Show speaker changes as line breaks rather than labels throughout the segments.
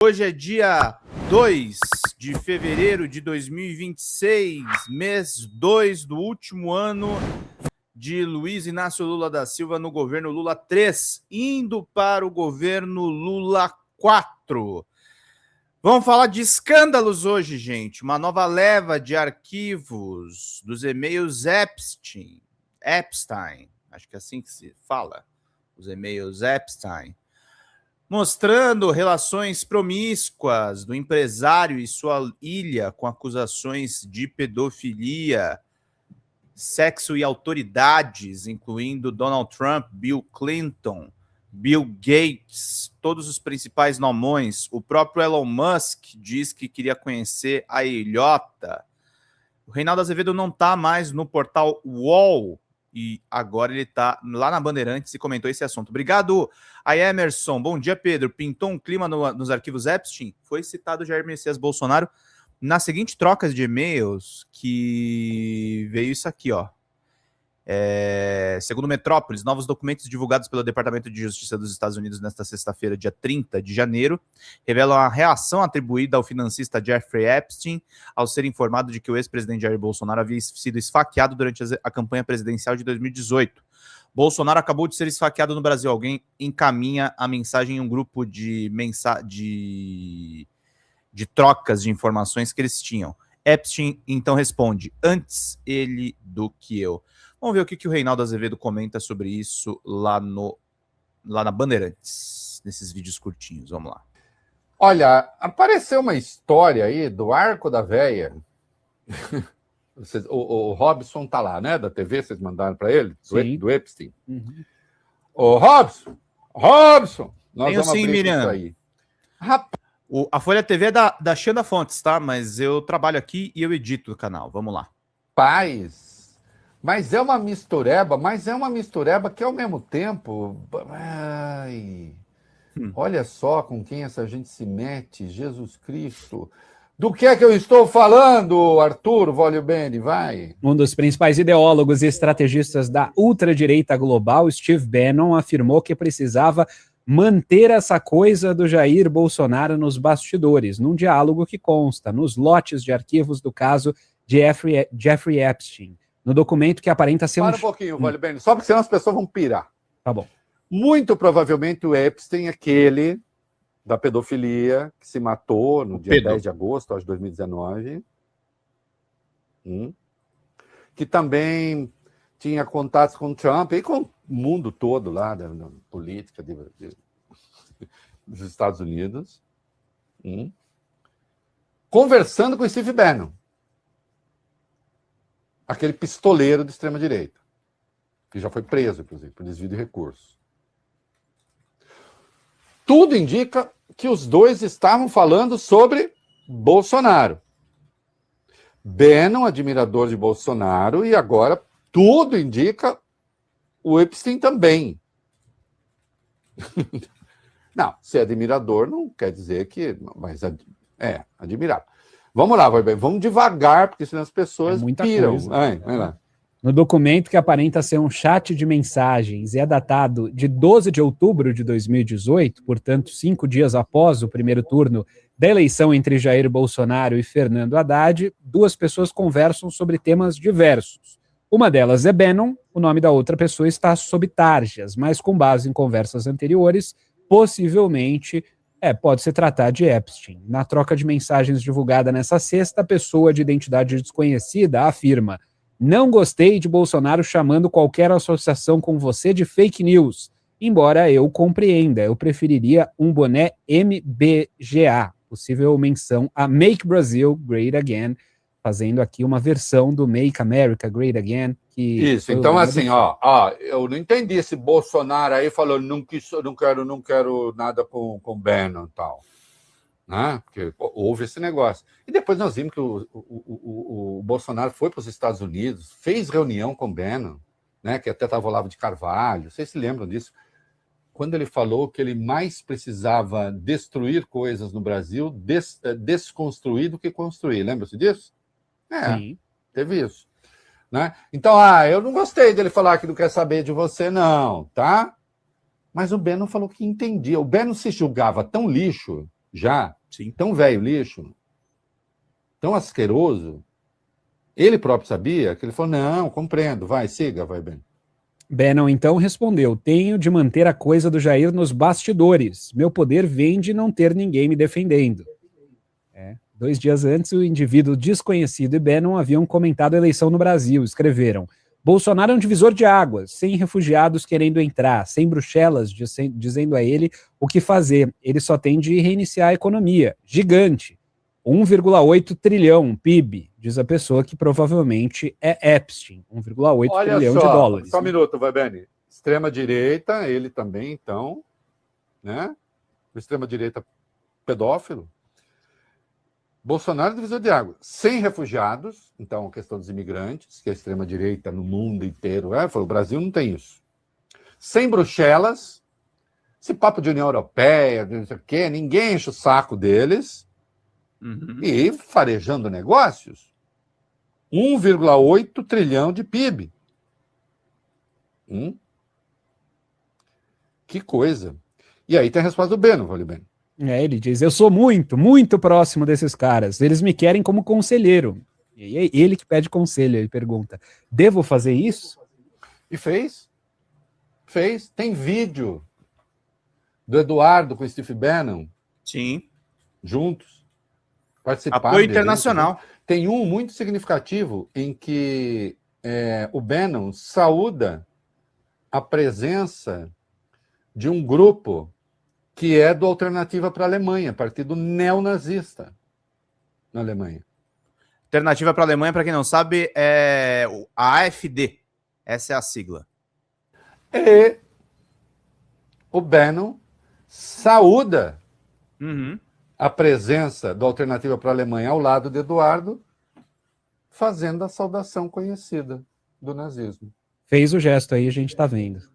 Hoje é dia 2 de fevereiro de 2026, mês 2 do último ano de Luiz Inácio Lula da Silva no governo Lula 3, indo para o governo Lula 4. Vamos falar de escândalos hoje, gente. Uma nova leva de arquivos dos e-mails Epstein, acho que é assim que se fala, os e-mails Epstein, mostrando relações promíscuas do empresário e sua ilha com acusações de pedofilia, sexo e autoridades, incluindo Donald Trump, Bill Clinton, Bill Gates, todos os principais nomões. O próprio Elon Musk diz que queria conhecer a ilhota. O Reinaldo Azevedo não está mais no portal UOL, e agora ele está lá na Bandeirantes e comentou esse assunto. Obrigado a Emerson. Bom dia, Pedro. Pintou um clima nos arquivos Epstein? Foi citado Jair Messias Bolsonaro na seguinte troca de e-mails que veio isso aqui, ó. Segundo Metrópolis, novos documentos divulgados pelo Departamento de Justiça dos Estados Unidos nesta sexta-feira, dia 30 de janeiro, revelam a reação atribuída ao financista Jeffrey Epstein ao ser informado de que o ex-presidente Jair Bolsonaro havia sido esfaqueado durante a campanha presidencial de 2018. Bolsonaro acabou de ser esfaqueado no Brasil. Alguém encaminha a mensagem em um grupo de trocas de informações que eles tinham. Epstein então responde: antes ele do que eu. Vamos ver o que o Reinaldo Azevedo comenta sobre isso lá na Bandeirantes, nesses vídeos curtinhos. Vamos lá.
Olha, apareceu uma história aí do Arco da Véia. O Robson tá lá, né? Da TV, vocês mandaram para ele? Do Epstein.
Uhum.
Ô, Robson! Nós
Tenho
vamos
sim,
abrir
Miriam.
isso aí.
A Folha TV é da Xanda Fontes, tá? Mas eu trabalho aqui e eu edito o canal. Vamos lá.
Mas é uma mistureba, que ao mesmo tempo... Olha só com quem essa gente se mete, Jesus Cristo. Do que é que eu estou falando, Arthur Voglio-Bene? Vai.
Um dos principais ideólogos e estrategistas da ultradireita global, Steve Bannon, afirmou que precisava manter essa coisa do Jair Bolsonaro nos bastidores, num diálogo que consta nos lotes de arquivos do caso de Jeffrey Epstein, no documento que aparenta ser
Para um pouquinho, Voglio-Bene, só porque senão as pessoas vão pirar.
Tá bom.
Muito provavelmente o Epstein, aquele da pedofilia, que se matou no dia 10 de agosto, acho, de 2019, que também tinha contatos com Trump e com o mundo todo lá, da política dos Estados Unidos, conversando com Steve Bannon, aquele pistoleiro de extrema-direita, que já foi preso, inclusive, por desvio de recursos. Tudo indica que os dois estavam falando sobre Bolsonaro. Bannon, admirador de Bolsonaro, e agora tudo indica o Epstein também. Não, ser admirador não quer dizer que... Mas é admirável. Vamos lá, vamos devagar, porque senão as pessoas piram. Vai lá.
No documento que aparenta ser um chat de mensagens e é datado de 12 de outubro de 2018, portanto, 5 dias após o primeiro turno da eleição entre Jair Bolsonaro e Fernando Haddad, duas pessoas conversam sobre temas diversos. Uma delas é Bannon, o nome da outra pessoa está sob tarjas, mas com base em conversas anteriores, possivelmente pode se tratar de Epstein. Na troca de mensagens divulgada nessa sexta, a pessoa de identidade desconhecida afirma: não gostei de Bolsonaro chamando qualquer associação com você de fake news. Embora eu compreenda, eu preferiria um boné MBGA, possível menção a Make Brazil Great Again, fazendo aqui uma versão do Make America Great Again.
Isso, então assim, eu não entendi esse Bolsonaro aí falando não quero nada com Bannon e tal. Né? Porque houve esse negócio. E depois nós vimos que o Bolsonaro foi para os Estados Unidos, fez reunião com Bannon, né? Que até estava o Olavo de Carvalho, vocês se lembram disso? Quando ele falou que ele mais precisava destruir coisas no Brasil, desconstruir do que construir. Lembra-se disso?
Sim.
Teve isso. Né? Então, eu não gostei dele falar que não quer saber de você, não, tá? Mas o Bannon falou que entendia. O Bannon se julgava tão lixo já,
Sim.
tão velho lixo, tão asqueroso, ele próprio sabia que ele falou, não, compreendo, vai, siga, vai bem.
Bannon então respondeu: tenho de manter a coisa do Jair nos bastidores. Meu poder vem de não ter ninguém me defendendo. 2 dias antes, o indivíduo desconhecido e Bannon haviam comentado a eleição no Brasil. Escreveram: Bolsonaro é um divisor de águas, sem refugiados querendo entrar, sem Bruxelas dizendo a ele o que fazer. Ele só tem de reiniciar a economia. Gigante. 1,8 trilhão PIB, diz a pessoa que provavelmente é Epstein. 1,8
Olha
trilhão
só,
de dólares.
só um minuto, vai, Beni. Extrema-direita, ele também, então, né? O extrema-direita pedófilo. Bolsonaro divisor de água. Sem refugiados, então a questão dos imigrantes, que a extrema-direita no mundo inteiro falou, o Brasil não tem isso. Sem Bruxelas, esse papo de União Europeia, não sei o quê, ninguém enche o saco deles.
Uhum.
E farejando negócios. 1,8 trilhão de PIB. Que coisa. E aí tem a resposta do Bannon, vale bem.
Ele diz: eu sou muito, muito próximo desses caras. Eles me querem como conselheiro. E é ele que pede conselho. Ele pergunta: devo fazer isso?
E fez. Fez. Tem vídeo do Eduardo com o Steve Bannon.
Sim.
Juntos. Participaram.
Apoio internacional.
Tem um muito significativo em que o Bannon saúda a presença de um grupo que é do Alternativa para a Alemanha, partido neonazista na Alemanha.
Alternativa para a Alemanha, para quem não sabe, é a AfD. Essa é a sigla.
E o Bannon saúda a presença do Alternativa para a Alemanha ao lado de Eduardo, fazendo a saudação conhecida do nazismo.
Fez o gesto aí, a gente está vendo.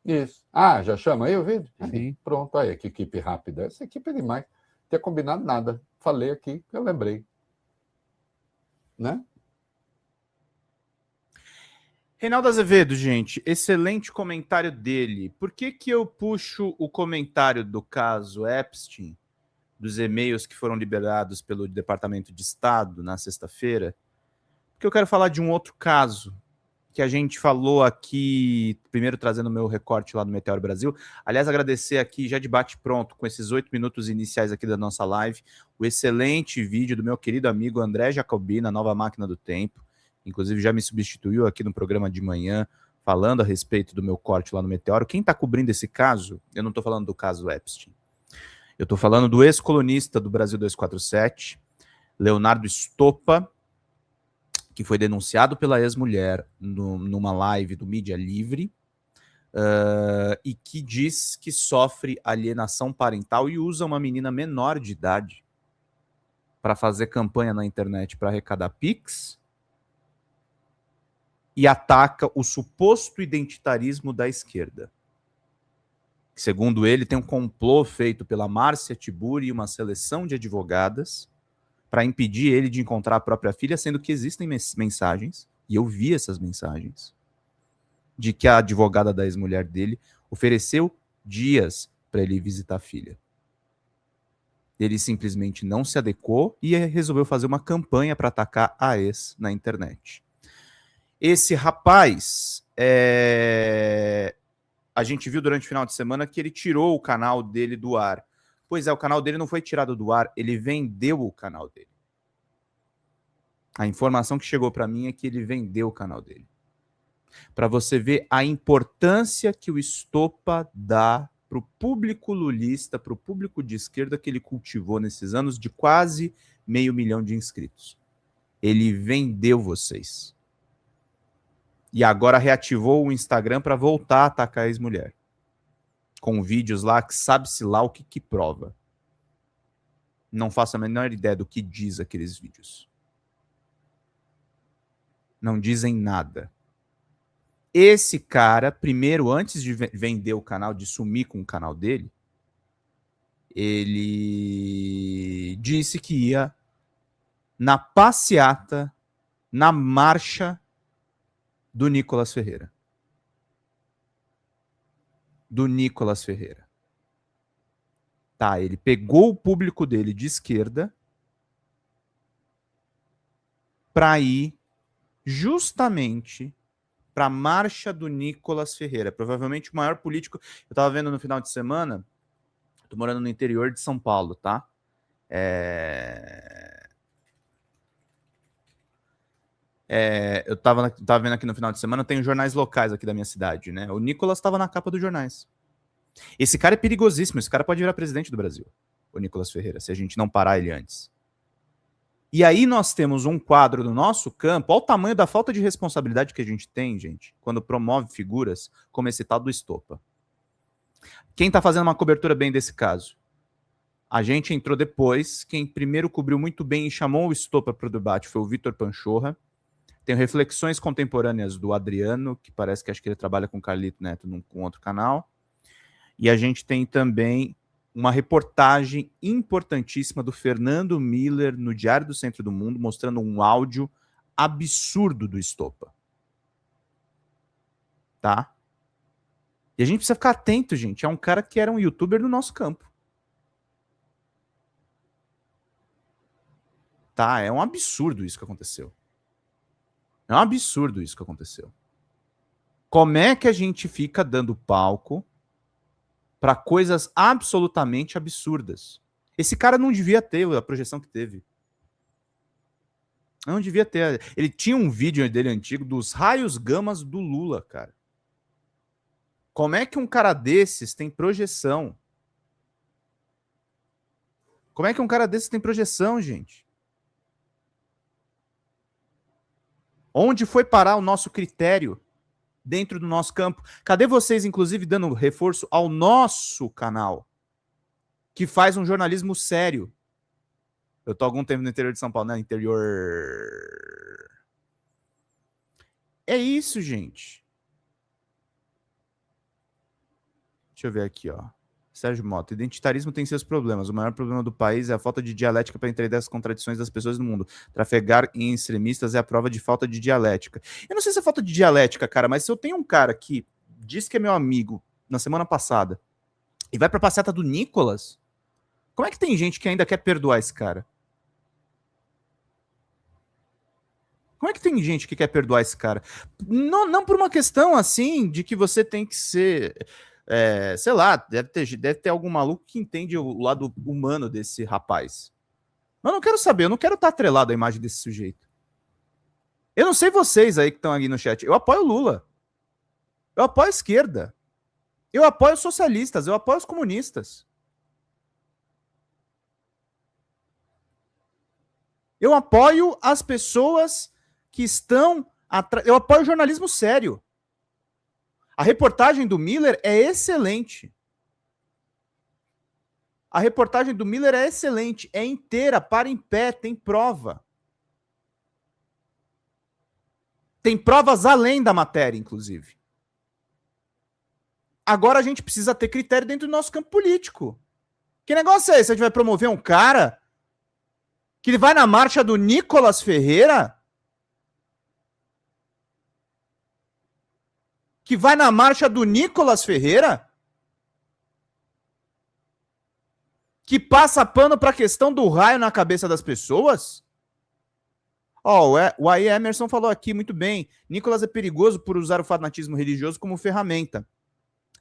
Isso. Ah, já chama aí o vídeo?
Sim.
Pronto, aí, que equipe rápida. Essa equipe é demais. Não tinha combinado nada. Falei aqui, eu lembrei. Né?
Reinaldo Azevedo, gente, excelente comentário dele. Por que eu puxo o comentário do caso Epstein, dos e-mails que foram liberados pelo Departamento de Estado na sexta-feira? Porque eu quero falar de um outro caso que a gente falou aqui, primeiro trazendo o meu recorte lá no Meteoro Brasil. Aliás, agradecer aqui, já de bate-pronto, com esses 8 minutos iniciais aqui da nossa live, o excelente vídeo do meu querido amigo André Jacobina, na Nova Máquina do Tempo. Inclusive, já me substituiu aqui no programa de manhã, falando a respeito do meu corte lá no Meteoro. Quem está cobrindo esse caso, eu não estou falando do caso Epstein. Eu estou falando do ex-colunista do Brasil 247, Leonardo Stoppa, que foi denunciado pela ex-mulher numa live do Mídia Livre, e que diz que sofre alienação parental e usa uma menina menor de idade para fazer campanha na internet para arrecadar Pix e ataca o suposto identitarismo da esquerda. Segundo ele, tem um complô feito pela Márcia Tiburi e uma seleção de advogadas para impedir ele de encontrar a própria filha, sendo que existem mensagens, e eu vi essas mensagens, de que a advogada da ex-mulher dele ofereceu dias para ele visitar a filha. Ele simplesmente não se adequou e resolveu fazer uma campanha para atacar a ex na internet. Esse rapaz, a gente viu durante o final de semana que ele tirou o canal dele do ar. Pois é, o canal dele não foi tirado do ar, ele vendeu o canal dele. A informação que chegou para mim é que ele vendeu o canal dele. Para você ver a importância que o Stoppa dá para o público lulista, para o público de esquerda que ele cultivou nesses anos de quase 500 mil de inscritos. Ele vendeu vocês. E agora reativou o Instagram para voltar a atacar a ex-mulher. Com vídeos lá que sabe-se lá o que prova. Não faço a menor ideia do que diz aqueles vídeos. Não dizem nada. Esse cara, primeiro, antes de vender o canal, de sumir com o canal dele, ele disse que ia na passeata, na marcha do Nicolas Ferreira. Do Nicolas Ferreira. Tá, ele pegou o público dele de esquerda para ir justamente para a marcha do Nicolas Ferreira, provavelmente o maior político. Eu estava vendo no final de semana, tô morando no interior de São Paulo, tá? Eu tava vendo aqui no final de semana, tem jornais locais aqui da minha cidade, né? O Nicolas estava na capa dos jornais. Esse cara é perigosíssimo, esse cara pode virar presidente do Brasil, o Nicolas Ferreira, se a gente não parar ele antes. E aí nós temos um quadro no nosso campo, olha o tamanho da falta de responsabilidade que a gente tem, gente, quando promove figuras como esse tal do Estopa. Quem tá fazendo uma cobertura bem desse caso? A gente entrou depois, quem primeiro cobriu muito bem e chamou o Estopa para o debate foi o Vitor Panchorra. Tem reflexões contemporâneas do Adriano, que parece que acho que ele trabalha com o Carlito Neto com outro canal. E a gente tem também uma reportagem importantíssima do Fernando Miller no Diário do Centro do Mundo, mostrando um áudio absurdo do Estopa. Tá? E a gente precisa ficar atento, gente. É um cara que era um youtuber do nosso campo. Tá? É um absurdo isso que aconteceu. É um absurdo isso que aconteceu. Como é que a gente fica dando palco para coisas absolutamente absurdas? Esse cara não devia ter a projeção que teve. Não devia ter. Ele tinha um vídeo dele antigo dos raios gamas do Lula, cara. Como é que um cara desses tem projeção? Como é que um cara desses tem projeção, gente? Onde foi parar o nosso critério dentro do nosso campo? Cadê vocês, inclusive, dando reforço ao nosso canal, que faz um jornalismo sério? Eu tô há algum tempo no interior de São Paulo, né? Interior... É isso, gente. Deixa eu ver aqui, ó. Sérgio Mota. Identitarismo tem seus problemas. O maior problema do país é a falta de dialética para entender as contradições das pessoas no mundo. Trafegar em extremistas é a prova de falta de dialética. Eu não sei se é falta de dialética, cara, mas se eu tenho um cara que diz que é meu amigo na semana passada e vai pra passeata do Nicolas, como é que tem gente que ainda quer perdoar esse cara? Como é que tem gente que quer perdoar esse cara? Não por uma questão assim de que você tem que ser... sei lá, deve ter algum maluco que entende o lado humano desse rapaz. Mas eu não quero saber, eu não quero estar atrelado à imagem desse sujeito. Eu não sei vocês aí que estão aqui no chat, eu apoio o Lula. Eu apoio a esquerda. Eu apoio os socialistas, eu apoio os comunistas. Eu apoio as pessoas que estão... Eu apoio o jornalismo sério. A reportagem do Miller é excelente. A reportagem do Miller é excelente. É inteira, para em pé, tem prova. Tem provas além da matéria, inclusive. Agora a gente precisa ter critério dentro do nosso campo político. Que negócio é esse? A gente vai promover um cara que ele vai na marcha do Nicolas Ferreira? Que vai na marcha do Nicolas Ferreira? Que passa pano para a questão do raio na cabeça das pessoas? O aí Emerson falou aqui muito bem. Nicolas é perigoso por usar o fanatismo religioso como ferramenta.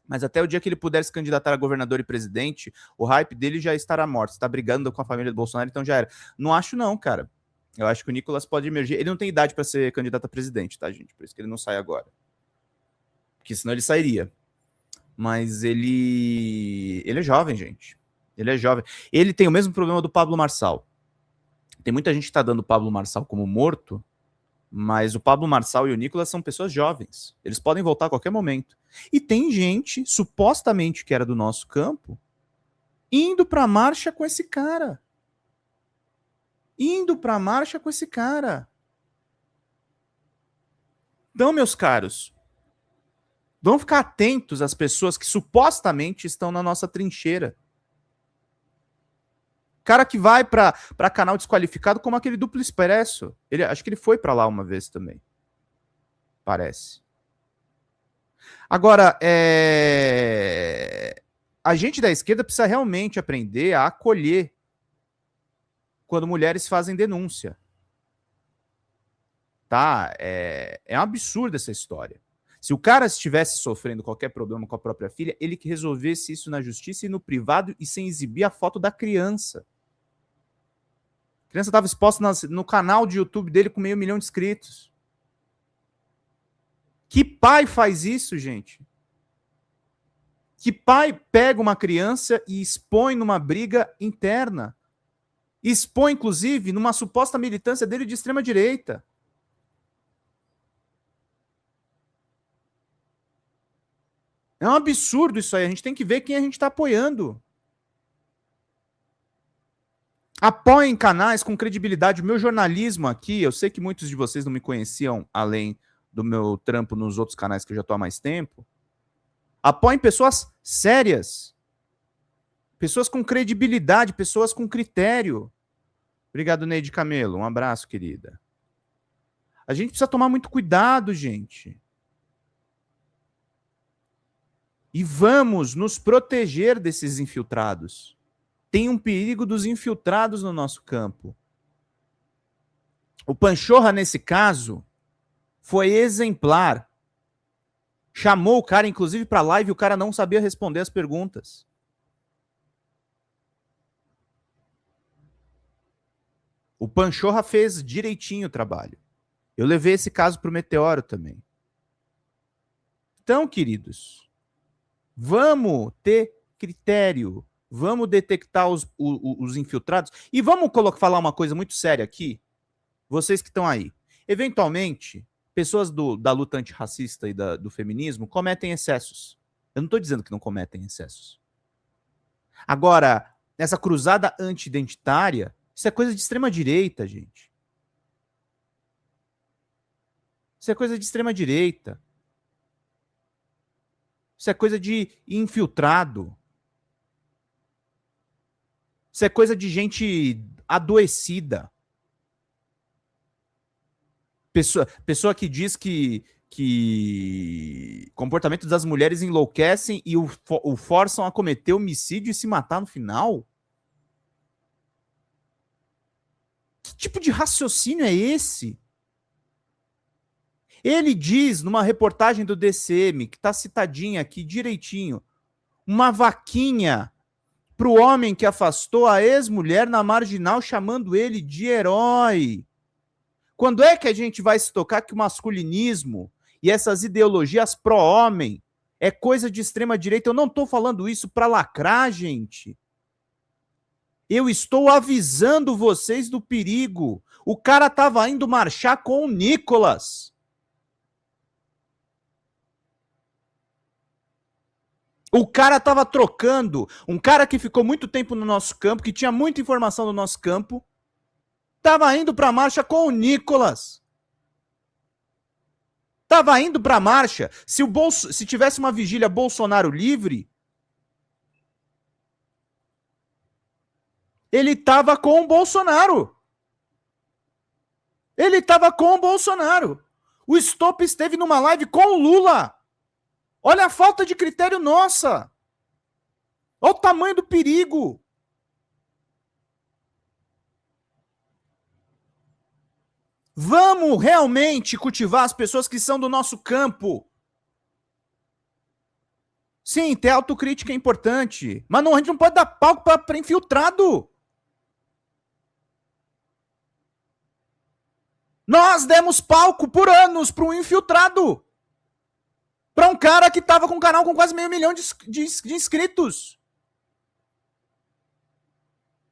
Mas até o dia que ele puder se candidatar a governador e presidente, o hype dele já estará morto. Está brigando com a família do Bolsonaro, então já era. Não acho não, cara. Eu acho que o Nicolas pode emergir. Ele não tem idade para ser candidato a presidente, tá, gente? Por isso que ele não sai agora. Porque senão ele sairia. Mas ele é jovem, gente. Ele é jovem. Ele tem o mesmo problema do Pablo Marçal. Tem muita gente que está dando o Pablo Marçal como morto, mas o Pablo Marçal e o Nicolas são pessoas jovens. Eles podem voltar a qualquer momento. E tem gente, supostamente que era do nosso campo, indo para a marcha com esse cara. Indo para a marcha com esse cara. Então, meus caros, vamos ficar atentos às pessoas que supostamente estão na nossa trincheira. Cara que vai para canal desqualificado como aquele Duplo Expresso. Acho que ele foi para lá uma vez também. Parece. Agora, a gente da esquerda precisa realmente aprender a acolher quando mulheres fazem denúncia. Tá? É um absurdo essa história. Se o cara estivesse sofrendo qualquer problema com a própria filha, ele que resolvesse isso na justiça e no privado e sem exibir a foto da criança. A criança estava exposta no canal de YouTube dele com 500 mil de inscritos. Que pai faz isso, gente? Que pai pega uma criança e expõe numa briga interna? Expõe, inclusive, numa suposta militância dele de extrema-direita. É um absurdo isso aí. A gente tem que ver quem a gente está apoiando. Apoiem canais com credibilidade. O meu jornalismo aqui, eu sei que muitos de vocês não me conheciam além do meu trampo nos outros canais que eu já estou há mais tempo. Apoiem pessoas sérias. Pessoas com credibilidade, pessoas com critério. Obrigado, Neide Camelo. Um abraço, querida. A gente precisa tomar muito cuidado, gente. E vamos nos proteger desses infiltrados. Tem um perigo dos infiltrados no nosso campo. O Panchorra, nesse caso, foi exemplar. Chamou o cara, inclusive, para live e o cara não sabia responder as perguntas. O Panchorra fez direitinho o trabalho. Eu levei esse caso para o Meteoro também. Então, queridos, vamos ter critério, vamos detectar os infiltrados e vamos falar uma coisa muito séria aqui, vocês que estão aí. Eventualmente, pessoas da luta antirracista e do feminismo cometem excessos. Eu não estou dizendo que não cometem excessos. Agora, essa cruzada anti-identitária, isso é coisa de extrema-direita, gente. Isso é coisa de extrema-direita. Isso é coisa de infiltrado. Isso é coisa de gente adoecida. Pessoa que diz que comportamento das mulheres enlouquecem e o forçam a cometer homicídio e se matar no final. Que tipo de raciocínio é esse? Ele diz, numa reportagem do DCM, que está citadinha aqui direitinho, uma vaquinha para o homem que afastou a ex-mulher na Marginal, chamando ele de herói. Quando é que a gente vai se tocar que o masculinismo e essas ideologias pró-homem é coisa de extrema-direita? Eu não estou falando isso para lacrar, gente. Eu estou avisando vocês do perigo. O cara estava indo marchar com o Nicolas. O cara estava trocando. Um cara que ficou muito tempo no nosso campo, que tinha muita informação no nosso campo, estava indo para a marcha com o Nicolas. Estava indo para a marcha. Se tivesse uma vigília Bolsonaro livre, ele estava com o Bolsonaro. Ele estava com o Bolsonaro. O Stop esteve numa live com o Lula. Olha a falta de critério nossa. Olha o tamanho do perigo. Vamos realmente cultivar as pessoas que são do nosso campo. Sim, ter autocrítica é importante. Mas não, a gente não pode dar palco para infiltrado. Nós demos palco por anos para um infiltrado. Para um cara que estava com um canal com quase 500 mil de inscritos.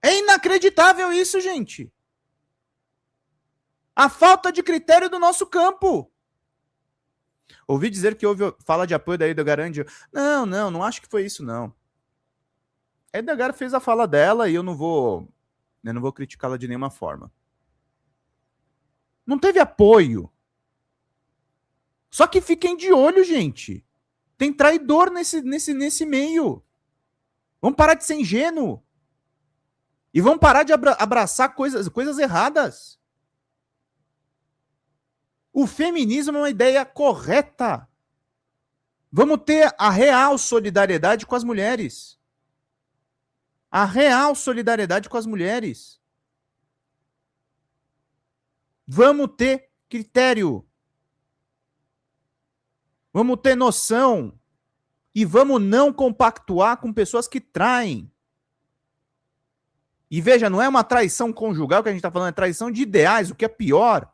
É inacreditável isso, gente. A falta de critério do nosso campo. Ouvi dizer que houve fala de apoio da Ida Garandi. Não acho que foi isso, não. A Ida Gar fez a fala dela e eu não vou criticá-la de nenhuma forma. Não teve apoio. Só que fiquem de olho, gente. Tem traidor nesse meio. Vamos parar de ser ingênuo. E vamos parar de abraçar coisas erradas. O feminismo é uma ideia correta. Vamos ter a real solidariedade com as mulheres. a real solidariedade com as mulheres. Vamos ter critério. Vamos ter noção. E vamos não compactuar com pessoas que traem. E veja, não é uma traição conjugal que a gente está falando, é traição de ideais, o que é pior.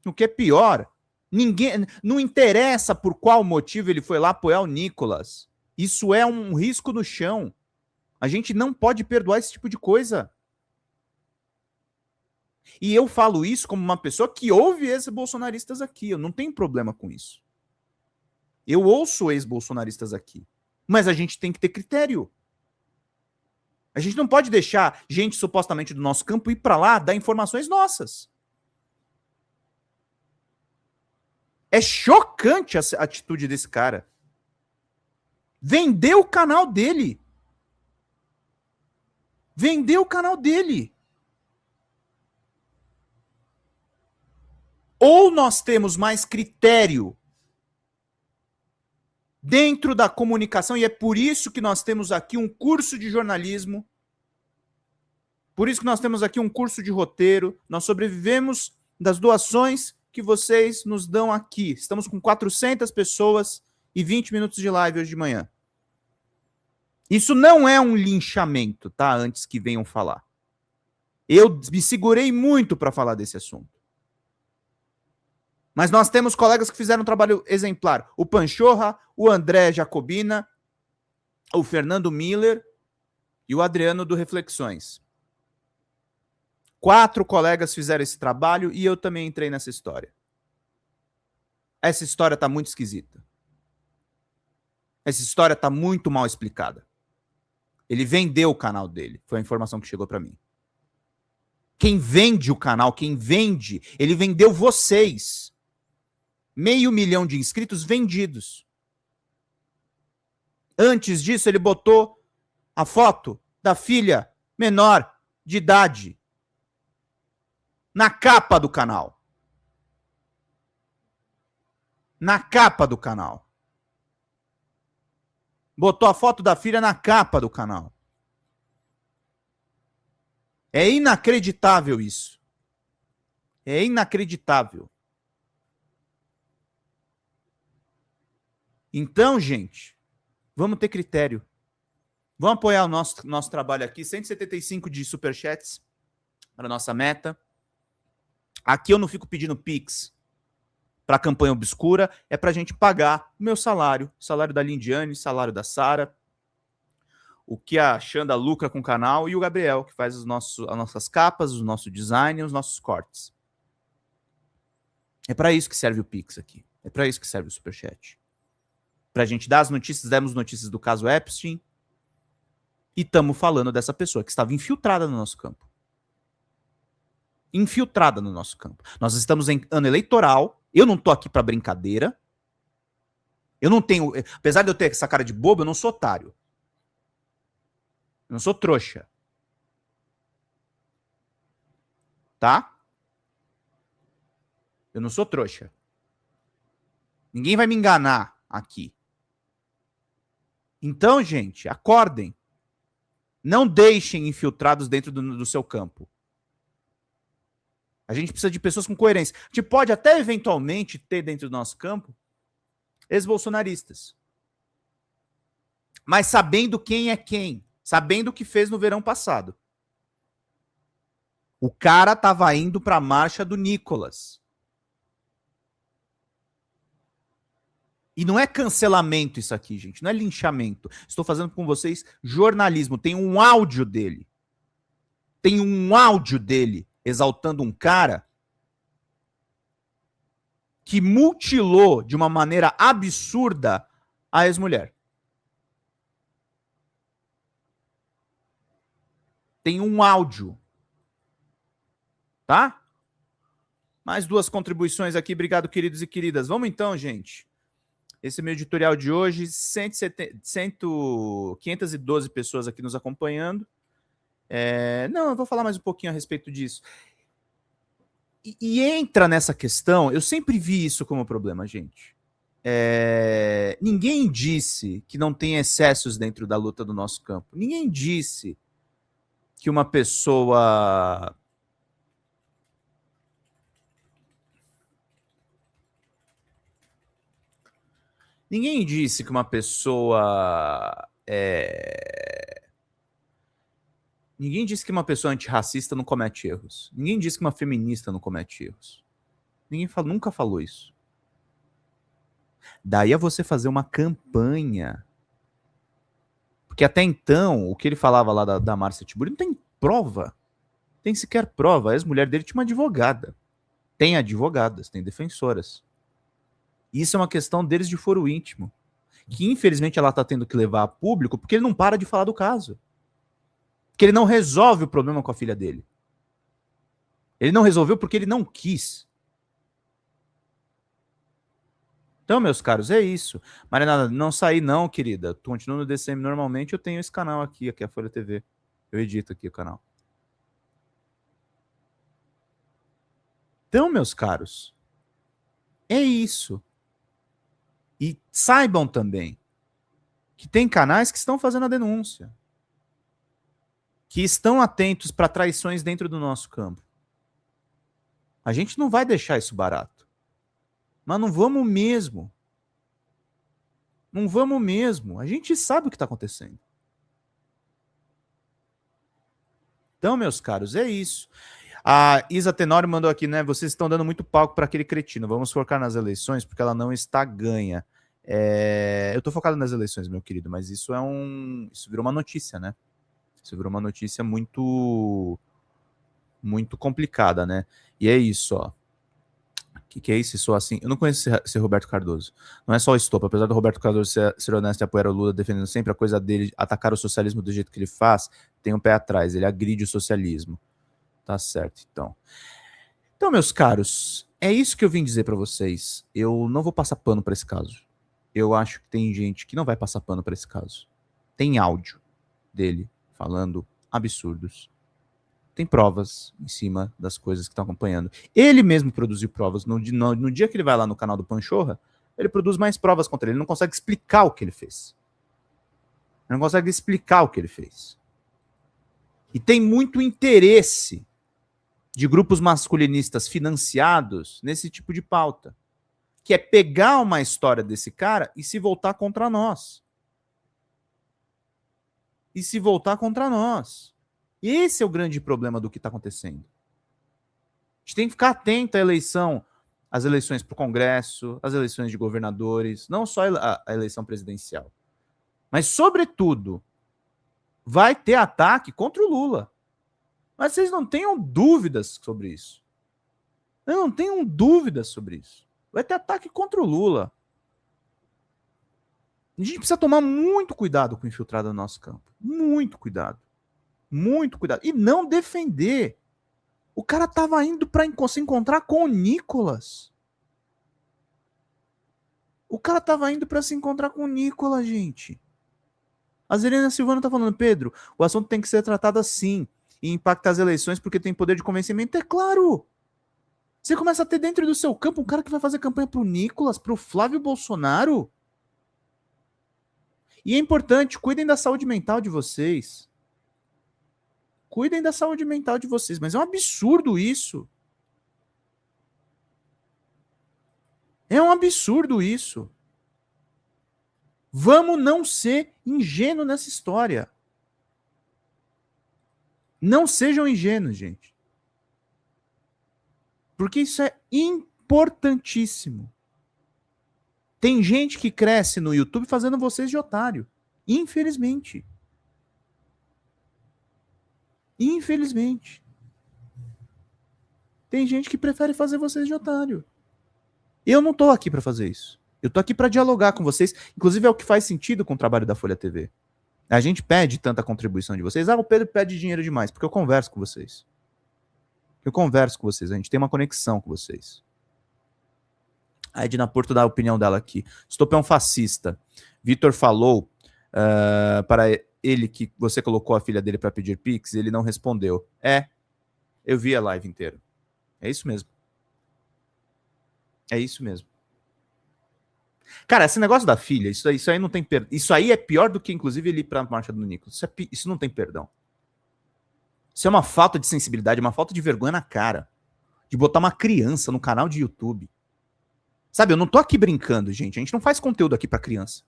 O que é pior. Ninguém, não interessa por qual motivo ele foi lá apoiar o Nicolas. Isso é um risco no chão. A gente não pode perdoar esse tipo de coisa. E eu falo isso como uma pessoa que ouve ex-bolsonaristas aqui. Eu não tenho problema com isso. Eu ouço ex-bolsonaristas aqui. Mas a gente tem que ter critério. A gente não pode deixar gente supostamente do nosso campo ir para lá dar informações nossas. É chocante a atitude desse cara. Vendeu o canal dele. Vendeu o canal dele. Ou nós temos mais critério dentro da comunicação, e é por isso que nós temos aqui um curso de jornalismo, por isso que nós temos aqui um curso de roteiro, nós sobrevivemos das doações que vocês nos dão aqui. Estamos com 400 pessoas e 20 minutos de live hoje de manhã. Isso não é um linchamento, tá? Antes que venham falar. Eu me segurei muito para falar desse assunto. Mas nós temos colegas que fizeram um trabalho exemplar. O Panchorra, o André Jacobina, o Fernando Miller e o Adriano do Reflexões. 4 colegas fizeram esse trabalho e eu também entrei nessa história. Essa história está muito esquisita. Essa história está muito mal explicada. Ele vendeu o canal dele. Foi a informação que chegou para mim. Quem vende o canal, quem vende, ele vendeu vocês. 500 mil de inscritos vendidos. Antes disso, ele botou a foto da filha menor de idade na capa do canal. Na capa do canal. Botou a foto da filha na capa do canal. É inacreditável isso. É inacreditável. Então, gente, vamos ter critério. Vamos apoiar o nosso trabalho aqui. 175 de superchats para a nossa meta. Aqui eu não fico pedindo Pix para a campanha obscura. É para a gente pagar o meu salário. Salário da Lindiane, salário da Sara. O que a Xanda lucra com o canal. E o Gabriel, que faz as nossas capas, o nosso design e os nossos cortes. É para isso que serve o Pix aqui. É para isso que serve o superchat. Para a gente dar as notícias, demos notícias do caso Epstein e estamos falando dessa pessoa que estava infiltrada no nosso campo. Infiltrada no nosso campo. Nós estamos em ano eleitoral, eu não estou aqui para brincadeira, eu não tenho, apesar de eu ter essa cara de bobo, eu não sou otário. Eu não sou trouxa. Tá? Eu não sou trouxa. Ninguém vai me enganar aqui. Então, gente, acordem. Não deixem infiltrados dentro do seu campo. A gente precisa de pessoas com coerência. A gente pode até eventualmente ter dentro do nosso campo ex-bolsonaristas. Mas sabendo quem é quem. Sabendo o que fez no verão passado. O cara estava indo para a marcha do Nicolas. E não é cancelamento isso aqui, gente. Não é linchamento. Estou fazendo com vocês jornalismo. Tem um áudio dele. Tem um áudio dele exaltando um cara que mutilou de uma maneira absurda a ex-mulher. Tem um áudio. Tá? Mais 2 contribuições aqui. Obrigado, queridos e queridas. Vamos então, gente. Esse é o meu editorial de hoje, 512 pessoas aqui nos acompanhando. Não, eu vou falar mais um pouquinho a respeito disso. E entra nessa questão, eu sempre vi isso como problema, gente. Ninguém disse que não tem excessos dentro da luta do nosso campo. Ninguém disse que uma pessoa... Ninguém disse que uma pessoa... Ninguém disse que uma pessoa antirracista não comete erros. Ninguém disse que uma feminista não comete erros. Nunca falou isso. Daí a você fazer uma campanha. Porque até então, o que ele falava lá da Márcia Tiburi não tem prova. Tem sequer prova. A ex-mulher dele tinha uma advogada. Tem advogadas, tem defensoras. Isso é uma questão deles de foro íntimo. Que infelizmente ela está tendo que levar a público porque ele não para de falar do caso. Porque ele não resolve o problema com a filha dele. Ele não resolveu porque ele não quis. Então, meus caros, é isso. Mariana, não saí não, querida. Tu continua no DCM normalmente, eu tenho esse canal aqui é a Folha TV. Eu edito aqui o canal. Então, meus caros, é isso. E saibam também que tem canais que estão fazendo a denúncia. Que estão atentos para traições dentro do nosso campo. A gente não vai deixar isso barato. Mas não vamos mesmo. Não vamos mesmo. A gente sabe o que está acontecendo. Então, meus caros, é isso. A Isa Tenório mandou aqui, né? Vocês estão dando muito palco para aquele cretino. Vamos focar nas eleições porque ela não está ganha. Eu estou focado nas eleições, meu querido, mas isso virou uma notícia, né? Isso virou uma notícia muito complicada, né? E é isso, ó. O que é isso? Sou assim. Eu não conheço esse Roberto Cardoso. Não é só o estopo. Apesar do Roberto Cardoso ser honesto e apoiar o Lula, defendendo sempre a coisa dele, atacar o socialismo do jeito que ele faz, tem um pé atrás. Ele agride o socialismo. Tá certo, então. Então, meus caros, é isso que eu vim dizer pra vocês. Eu não vou passar pano pra esse caso. Eu acho que tem gente que não vai passar pano pra esse caso. Tem áudio dele falando absurdos. Tem provas em cima das coisas que estão acompanhando. Ele mesmo produziu provas. No dia que ele vai lá no canal do Panchorra, ele produz mais provas contra ele. Ele não consegue explicar o que ele fez. Ele não consegue explicar o que ele fez. E tem muito interesse de grupos masculinistas financiados nesse tipo de pauta. Que é pegar uma história desse cara e se voltar contra nós. E se voltar contra nós. Esse é o grande problema do que está acontecendo. A gente tem que ficar atento à eleição, às eleições para o Congresso, às eleições de governadores, não só a eleição presidencial. Mas, sobretudo, vai ter ataque contra o Lula. Mas vocês não tenham dúvidas sobre isso. Não tenham dúvidas sobre isso. Vai ter ataque contra o Lula. A gente precisa tomar muito cuidado com o infiltrado no nosso campo. Muito cuidado. Muito cuidado. E não defender. O cara tava indo para se encontrar com o Nicolas. O cara tava indo para se encontrar com o Nicolas, gente. A Zerina Silvana tá falando, Pedro, o assunto tem que ser tratado assim e impactar as eleições porque tem poder de convencimento. É claro. Você começa a ter dentro do seu campo um cara que vai fazer campanha pro Nicolas, pro Flávio Bolsonaro. E é importante, cuidem da saúde mental de vocês. Cuidem da saúde mental de vocês. Mas é um absurdo isso. É um absurdo isso. Vamos não ser ingênuos nessa história. Não sejam ingênuos, gente. Porque isso é importantíssimo. Tem gente que cresce no YouTube fazendo vocês de otário. Infelizmente. Infelizmente. Tem gente que prefere fazer vocês de otário. Eu não tô aqui para fazer isso. Eu tô aqui para dialogar com vocês. Inclusive é o que faz sentido com o trabalho da Folha TV. A gente pede tanta contribuição de vocês. O Pedro pede dinheiro demais, porque eu converso com vocês. Eu converso com vocês. A gente tem uma conexão com vocês. A Edna Porto dá a opinião dela aqui. Stop é um fascista. Vitor falou para ele que você colocou a filha dele para pedir Pix, ele não respondeu. Eu vi a live inteira. É isso mesmo. É isso mesmo. Cara, esse negócio da filha, isso aí não tem perdão. Isso aí é pior do que, inclusive, ele ir pra marcha do Nicolas. Isso não tem perdão. Isso é uma falta de sensibilidade, uma falta de vergonha na cara. De botar uma criança no canal de YouTube. Sabe, eu não tô aqui brincando, gente. A gente não faz conteúdo aqui pra criança.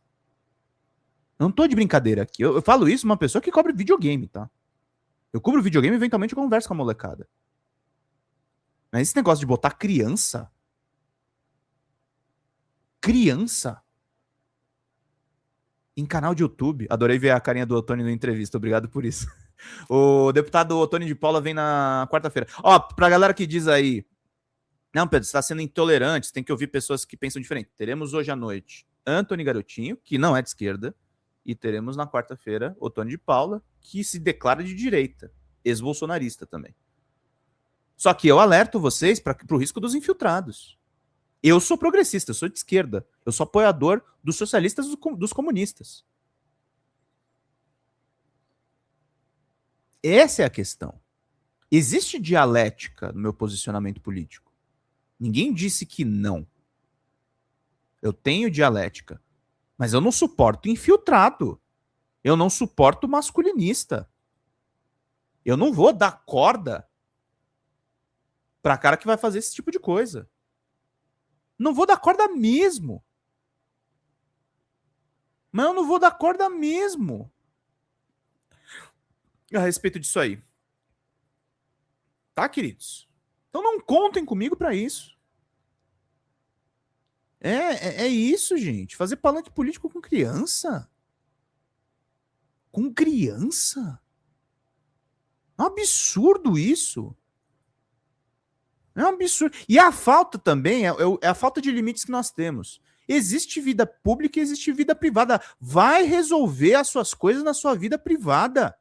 Eu não tô de brincadeira aqui. Eu falo isso uma pessoa que cobre videogame, tá? Eu cubro videogame e eventualmente eu converso com a molecada. Mas esse negócio de botar criança... Criança... em canal de YouTube. Adorei ver a carinha do Otônio na entrevista. Obrigado por isso. O deputado Otônio de Paula vem na quarta-feira. Ó, pra galera que diz aí... Não, Pedro, você está sendo intolerante, você tem que ouvir pessoas que pensam diferente. Teremos hoje à noite Antony Garotinho, que não é de esquerda, e teremos na quarta-feira Otônio de Paula, que se declara de direita, ex-bolsonarista também. Só que eu alerto vocês para o risco dos infiltrados. Eu sou progressista, eu sou de esquerda, eu sou apoiador dos socialistas e dos comunistas. Essa é a questão. Existe dialética no meu posicionamento político. Ninguém disse que não. Eu tenho dialética. Mas eu não suporto infiltrado. Eu não suporto masculinista. Eu não vou dar corda para cara que vai fazer esse tipo de coisa. Não vou dar corda mesmo. Mas eu não vou dar corda mesmo. A respeito disso aí. Tá, queridos? Então não contem comigo para isso. É isso, gente. Fazer palanque político com criança. Com criança? É um absurdo isso. É um absurdo. E a falta também é a falta de limites que nós temos. Existe vida pública e existe vida privada. Vai resolver as suas coisas na sua vida privada.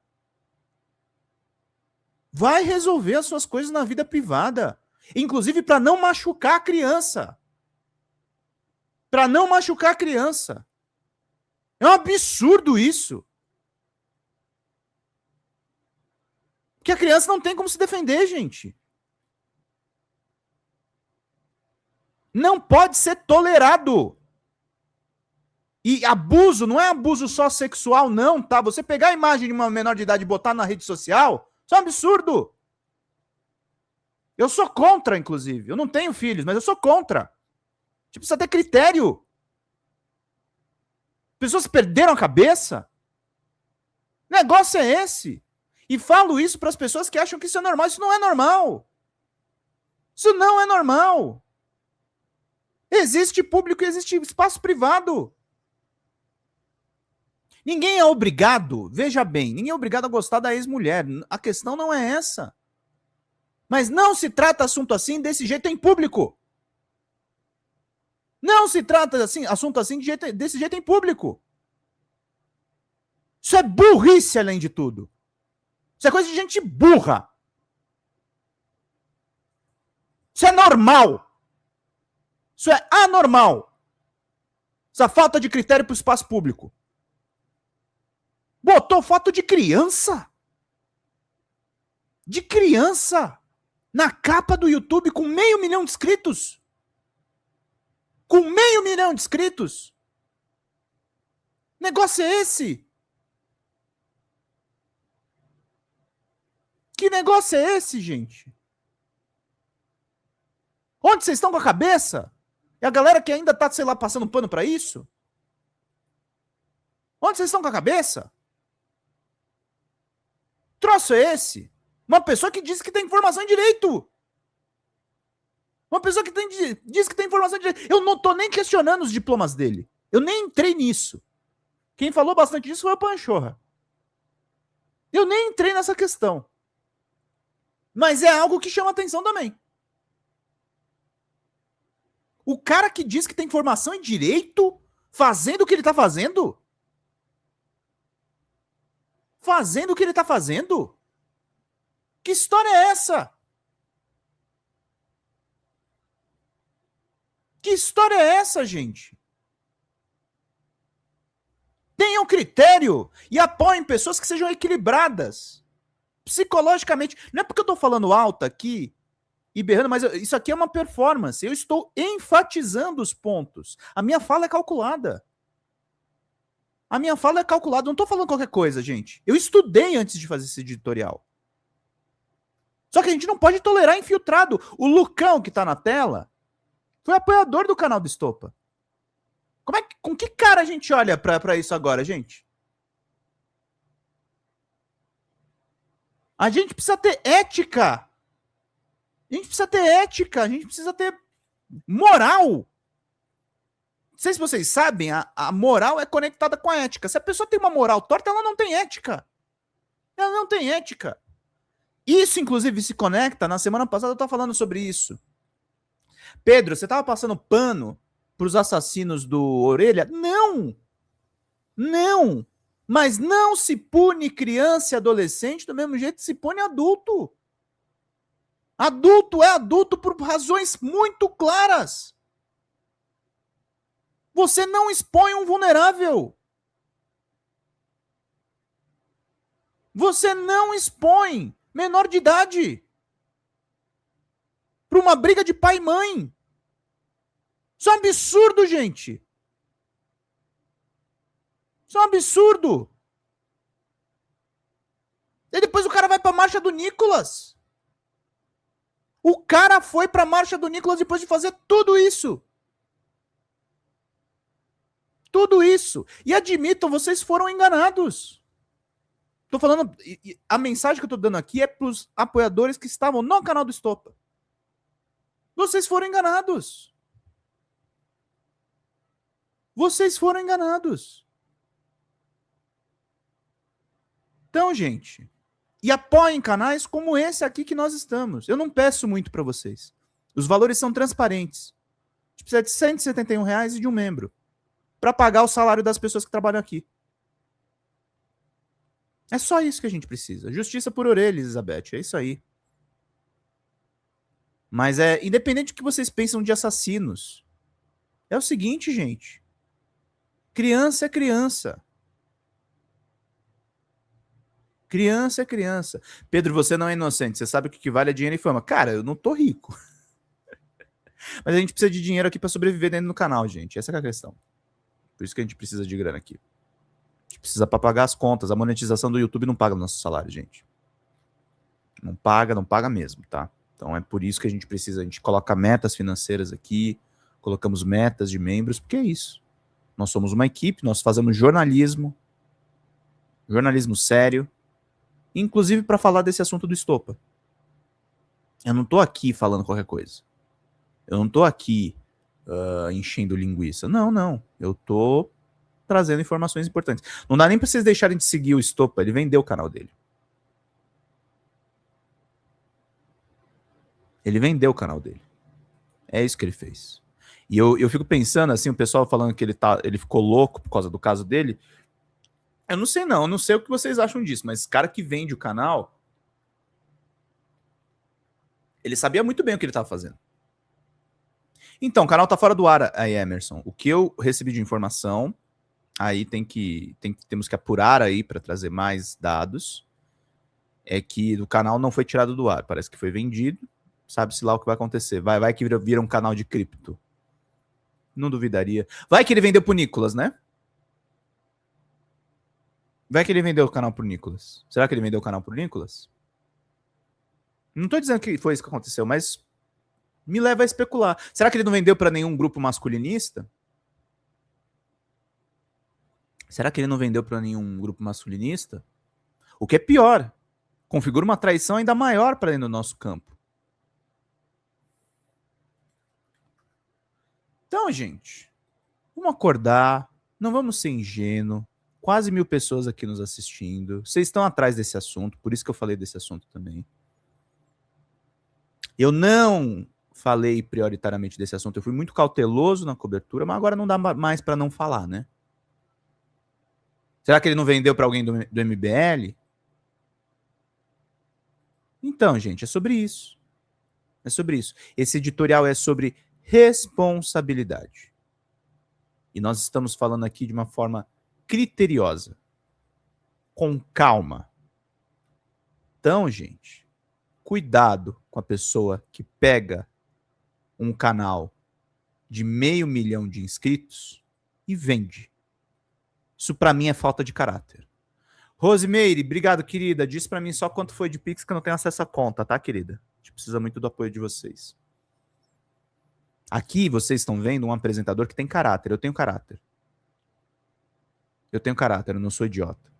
Vai resolver as suas coisas na vida privada. Inclusive para não machucar a criança. Para não machucar a criança. É um absurdo isso. Porque a criança não tem como se defender, gente. Não pode ser tolerado. E abuso, não é abuso só sexual, não, tá? Você pegar a imagem de uma menor de idade e botar na rede social, isso é um absurdo. Eu sou contra, inclusive. Eu não tenho filhos, mas eu sou contra. Tipo, precisa ter critério. Pessoas perderam a cabeça. O negócio é esse. E falo isso para as pessoas que acham que isso é normal. Isso não é normal. Isso não é normal. Existe público e existe espaço privado. Ninguém é obrigado, veja bem, ninguém é obrigado a gostar da ex-mulher. A questão não é essa. Mas não se trata assunto assim desse jeito em público. Não se trata assim, assunto assim desse jeito em público. Isso é burrice, além de tudo. Isso é coisa de gente burra. Isso é normal. Isso é anormal. Essa falta de critério para o espaço público. Botou foto de criança. De criança. Na capa do YouTube com 500 mil de inscritos. Com 500 mil de inscritos. Negócio é esse? Que negócio é esse, gente? Onde vocês estão com a cabeça? E a galera que ainda tá, sei lá, passando pano pra isso? Onde vocês estão com a cabeça? Troço é esse? Uma pessoa que diz que tem formação em direito. Uma pessoa que diz que tem formação em direito. Eu não tô nem questionando os diplomas dele. Eu nem entrei nisso. Quem falou bastante disso foi o Panchorra. Eu nem entrei nessa questão. Mas é algo que chama atenção também. O cara que diz que tem formação em direito, fazendo o que ele tá fazendo? Fazendo o que ele tá fazendo? Que história é essa? Que história é essa, gente? Tenham critério e apoiem pessoas que sejam equilibradas. Psicologicamente. Não é porque eu tô falando alto aqui e berrando, mas isso aqui é uma performance. Eu estou enfatizando os pontos. A minha fala é calculada. A minha fala é calculada. Não estou falando qualquer coisa, gente. Eu estudei antes de fazer esse editorial. Só que a gente não pode tolerar infiltrado. O Lucão, que está na tela, foi apoiador do canal do Estopa. Com que cara a gente olha para isso agora, gente? A gente precisa ter ética. A gente precisa ter ética. A gente precisa ter moral. Não sei se vocês sabem, a moral é conectada com a ética. Se a pessoa tem uma moral torta, ela não tem ética. Ela não tem ética. Isso, inclusive, se conecta. Na semana passada eu estava falando sobre isso. Pedro, você estava passando pano para os assassinos do Orelha? Não! Não! Mas não se pune criança e adolescente do mesmo jeito que se pune adulto. Adulto é adulto por razões muito claras. Você não expõe um vulnerável. Você não expõe menor de idade para uma briga de pai e mãe. Isso é um absurdo, gente. Isso é um absurdo. E depois o cara vai para a marcha do Nicolas. O cara foi para a marcha do Nicolas depois de fazer tudo isso. Tudo isso. E admitam, vocês foram enganados. Tô falando, a mensagem que eu tô dando aqui é pros apoiadores que estavam no canal do Estopa. Vocês foram enganados. Vocês foram enganados. Então, gente, e apoiem canais como esse aqui que nós estamos. Eu não peço muito para vocês. Os valores são transparentes. A gente precisa de R$171 e de um membro para pagar o salário das pessoas que trabalham aqui. É só isso que a gente precisa. Justiça por orelha, Elizabeth. É isso aí. Mas é independente do que vocês pensam de assassinos. É o seguinte, gente. Criança é criança. Criança é criança. Pedro, você não é inocente. Você sabe o que vale é dinheiro e fama. Cara, eu não tô rico. Mas a gente precisa de dinheiro aqui para sobreviver dentro do canal, gente. Essa é a questão. Por isso que a gente precisa de grana aqui. A gente precisa para pagar as contas. A monetização do YouTube não paga o nosso salário, gente. Não paga mesmo, tá? Então é por isso que a gente precisa, a gente coloca metas financeiras aqui, colocamos metas de membros, porque é isso. Nós somos uma equipe, nós fazemos jornalismo sério, inclusive para falar desse assunto do Estopa. Eu não tô aqui falando qualquer coisa. Eu não tô aqui enchendo linguiça. Não. Eu tô trazendo informações importantes. Não dá nem para vocês deixarem de seguir o Estopa, ele vendeu o canal dele. Ele vendeu o canal dele. É isso que ele fez. E eu fico pensando, assim, o pessoal falando que ele ficou louco por causa do caso dele. Eu não sei o que vocês acham disso, mas esse cara que vende o canal, ele sabia muito bem o que ele estava fazendo. Então, o canal tá fora do ar aí, Emerson. O que eu recebi de informação, aí temos que apurar aí para trazer mais dados, é que o canal não foi tirado do ar, parece que foi vendido, sabe-se lá o que vai acontecer. Vai que vira um canal de cripto. Não duvidaria. Vai que ele vendeu pro Nicolas, né? Vai que ele vendeu o canal pro Nicolas. Será que ele vendeu o canal pro Nicolas? Não tô dizendo que foi isso que aconteceu, mas me leva a especular. Será que ele não vendeu para nenhum grupo masculinista? Será que ele não vendeu para nenhum grupo masculinista? O que é pior, configura uma traição ainda maior para dentro do nosso campo. Então, gente, vamos acordar, não vamos ser ingênuos. Quase 1000 pessoas aqui nos assistindo. Vocês estão atrás desse assunto, por isso que eu falei desse assunto também. Eu não falei prioritariamente desse assunto, eu fui muito cauteloso na cobertura, mas agora não dá mais para não falar, né? Será que ele não vendeu para alguém do MBL? Então, gente, é sobre isso. É sobre isso. Esse editorial é sobre responsabilidade. E nós estamos falando aqui de uma forma criteriosa, com calma. Então, gente, cuidado com a pessoa que pega um canal de 500 mil de inscritos e vende. Isso pra mim é falta de caráter. Rosemeire, obrigado, querida. Diz pra mim só quanto foi de Pix, que eu não tenho acesso à conta, tá, querida? A gente precisa muito do apoio de vocês. Aqui vocês estão vendo um apresentador que tem caráter. Eu tenho caráter. Eu tenho caráter, eu não sou idiota.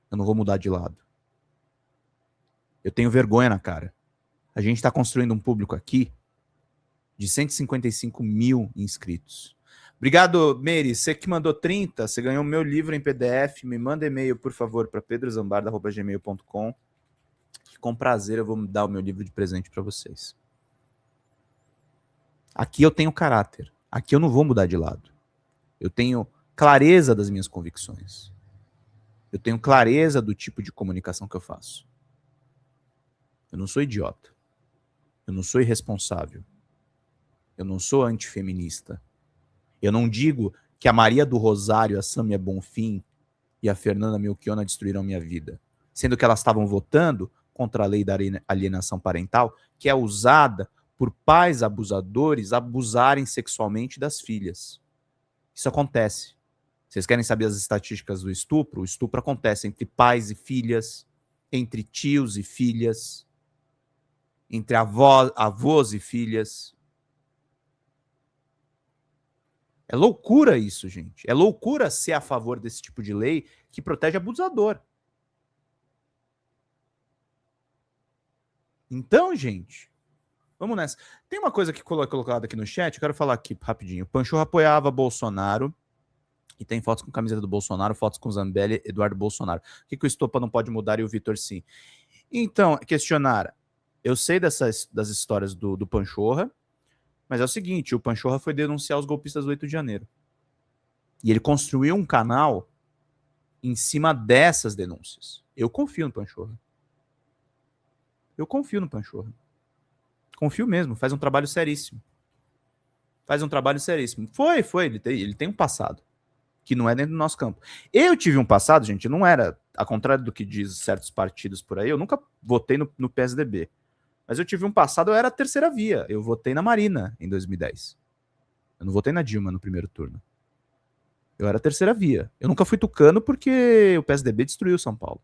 Eu não vou mudar de lado. Eu tenho vergonha na cara. A gente está construindo um público aqui de 155 mil inscritos. Obrigado, Meire. Você que mandou 30, você ganhou meu livro em PDF. Me manda e-mail, por favor, para pedrozambarda@gmail.com. Com prazer eu vou dar o meu livro de presente para vocês. Aqui eu tenho caráter. Aqui eu não vou mudar de lado. Eu tenho clareza das minhas convicções. Eu tenho clareza do tipo de comunicação que eu faço. Eu não sou idiota. Eu não sou irresponsável. Eu não sou antifeminista. Eu não digo que a Maria do Rosário, a Sâmia Bonfim e a Fernanda Melchiona destruíram minha vida. Sendo que elas estavam votando contra a lei da alienação parental, que é usada por pais abusadores abusarem sexualmente das filhas. Isso acontece. Vocês querem saber as estatísticas do estupro? O estupro acontece entre pais e filhas, entre tios e filhas, entre avós e filhas. É loucura isso, gente. É loucura ser a favor desse tipo de lei que protege abusador. Então, gente, vamos nessa. Tem uma coisa que colocada aqui no chat, eu quero falar aqui rapidinho. O Panchorra apoiava Bolsonaro e tem fotos com camiseta do Bolsonaro, fotos com Zambelli, Eduardo Bolsonaro. Por que o Estopa não pode mudar e o Vitor sim? Então, questionar. Eu sei das histórias do Panchorra, mas é o seguinte, o Panchorra foi denunciar os golpistas do 8 de janeiro. E ele construiu um canal em cima dessas denúncias. Eu confio no Panchorra. Eu confio no Panchorra. Confio mesmo, faz um trabalho seríssimo. Faz um trabalho seríssimo. Foi, ele tem um passado que não é dentro do nosso campo. Eu tive um passado, gente, não era, ao contrário do que diz certos partidos por aí, eu nunca votei no PSDB. Mas eu tive um passado, eu era a terceira via. Eu votei na Marina em 2010. Eu não votei na Dilma no primeiro turno. Eu era a terceira via. Eu nunca fui tucano porque o PSDB destruiu São Paulo.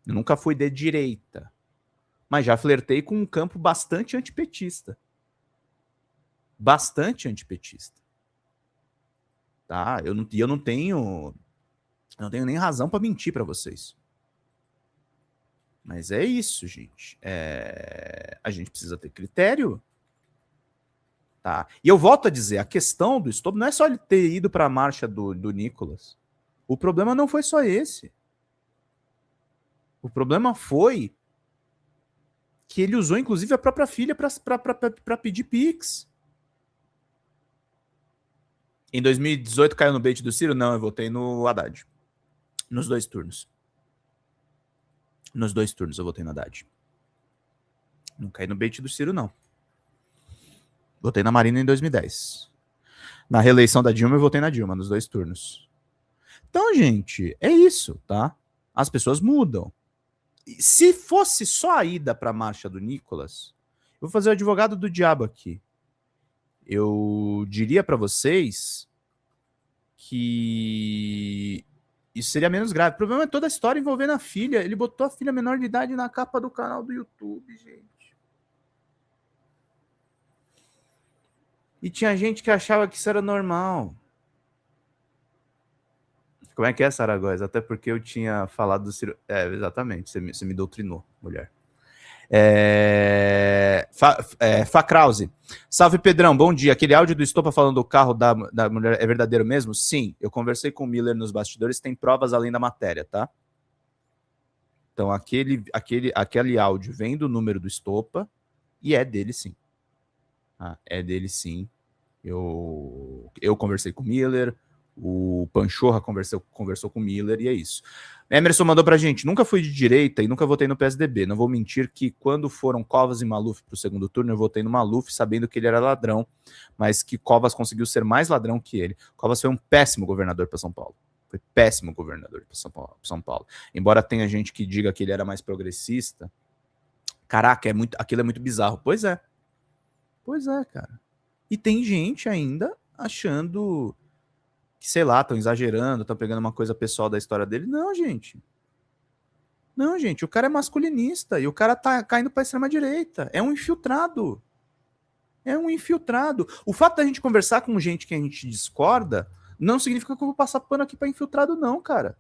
Eu nunca fui de direita. Mas já flertei com um campo bastante antipetista. Bastante antipetista. Tá? Eu não tenho nem razão para mentir para vocês. Mas é isso, gente. A gente precisa ter critério. Tá? E eu volto a dizer, a questão do Estopa não é só ele ter ido para a marcha do Nicolas. O problema não foi só esse. O problema foi que ele usou, inclusive, a própria filha para pedir Pix. Em 2018 caiu no bait do Ciro? Não, eu votei no Haddad. Nos dois turnos. Nos dois turnos eu votei no Haddad. Não caí no bait do Ciro, não. Votei na Marina em 2010. Na reeleição da Dilma, eu votei na Dilma, nos dois turnos. Então, gente, é isso, tá? As pessoas mudam. Se fosse só a ida para a marcha do Nicolas, eu vou fazer o advogado do diabo aqui. Eu diria para vocês que isso seria menos grave. O problema é toda a história envolvendo a filha. Ele botou a filha menor de idade na capa do canal do YouTube, gente. E tinha gente que achava que isso era normal. Como é que é, Saragóis? Até porque eu tinha falado do Ciro... exatamente. Você me doutrinou, mulher. Krause. Salve, Pedrão. Bom dia. Aquele áudio do Estopa falando do carro da mulher é verdadeiro mesmo? Sim. Eu conversei com o Miller nos bastidores. Tem provas além da matéria, tá? Então, aquele áudio vem do número do Estopa e é dele, sim. É dele, sim. Eu conversei com o Miller, o Panchorra conversou com o Miller e é isso. Emerson mandou pra gente, nunca fui de direita e nunca votei no PSDB. Não vou mentir que quando foram Covas e Maluf pro segundo turno, eu votei no Maluf sabendo que ele era ladrão, mas que Covas conseguiu ser mais ladrão que ele. Covas foi um péssimo governador para São Paulo. Foi péssimo governador de São Paulo. Embora tenha gente que diga que ele era mais progressista. Caraca, aquilo é muito bizarro. Pois é, cara. E tem gente ainda achando que, sei lá, estão exagerando, estão pegando uma coisa pessoal da história dele. Não, gente, o cara é masculinista e o cara tá caindo pra extrema-direita. É um infiltrado. O fato da gente conversar com gente que a gente discorda não significa que eu vou passar pano aqui pra infiltrado, não, cara.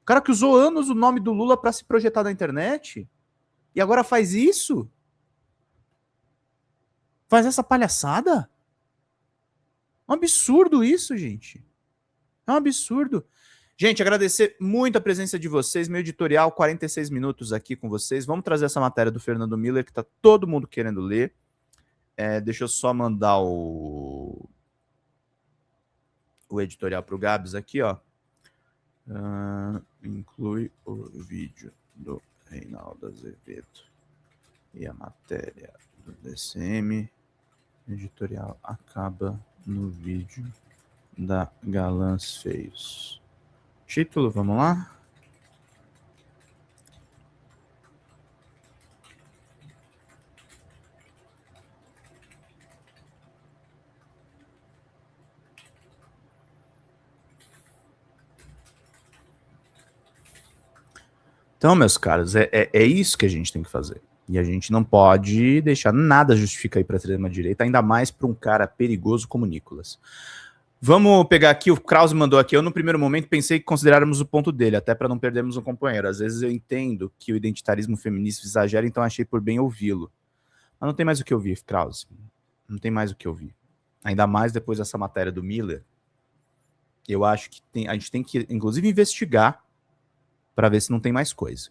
O cara que usou anos o nome do Lula pra se projetar na internet e agora faz isso? Faz essa palhaçada? É um absurdo isso, gente. É um absurdo. Gente, agradecer muito a presença de vocês. Meu editorial, 46 minutos aqui com vocês. Vamos trazer essa matéria do Fernando Miller, que tá todo mundo querendo ler. Deixa eu só mandar o editorial para o Gabs aqui, ó. Inclui o vídeo do Reinaldo Azevedo e a matéria do DCM. O editorial acaba no vídeo da Galãs Feios. Título, vamos lá? Então, meus caros, é isso que a gente tem que fazer. E a gente não pode deixar nada justificar ir para a extrema-direita, ainda mais para um cara perigoso como Nicolas. Vamos pegar aqui, o Krause mandou aqui, eu no primeiro momento pensei que consideráramos o ponto dele, até para não perdermos um companheiro. Às vezes eu entendo que o identitarismo feminista exagera, então achei por bem ouvi-lo. Mas não tem mais o que ouvir, Krause. Não tem mais o que ouvir. Ainda mais depois dessa matéria do Miller. Eu acho que a gente tem que, inclusive, investigar para ver se não tem mais coisa.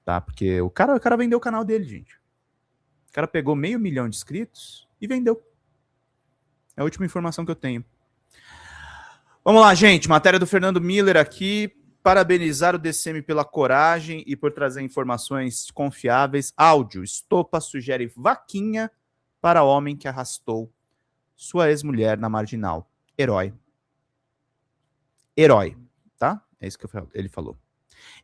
Tá? Porque o cara vendeu o canal dele, gente. O cara pegou 500 mil de inscritos e vendeu. É a última informação que eu tenho. Vamos lá, gente. Matéria do Fernando Miller aqui. Parabenizar o DCM pela coragem e por trazer informações confiáveis. Áudio. Estopa sugere vaquinha para homem que arrastou sua ex-mulher na marginal. Herói. Herói. Tá? É isso que ele falou.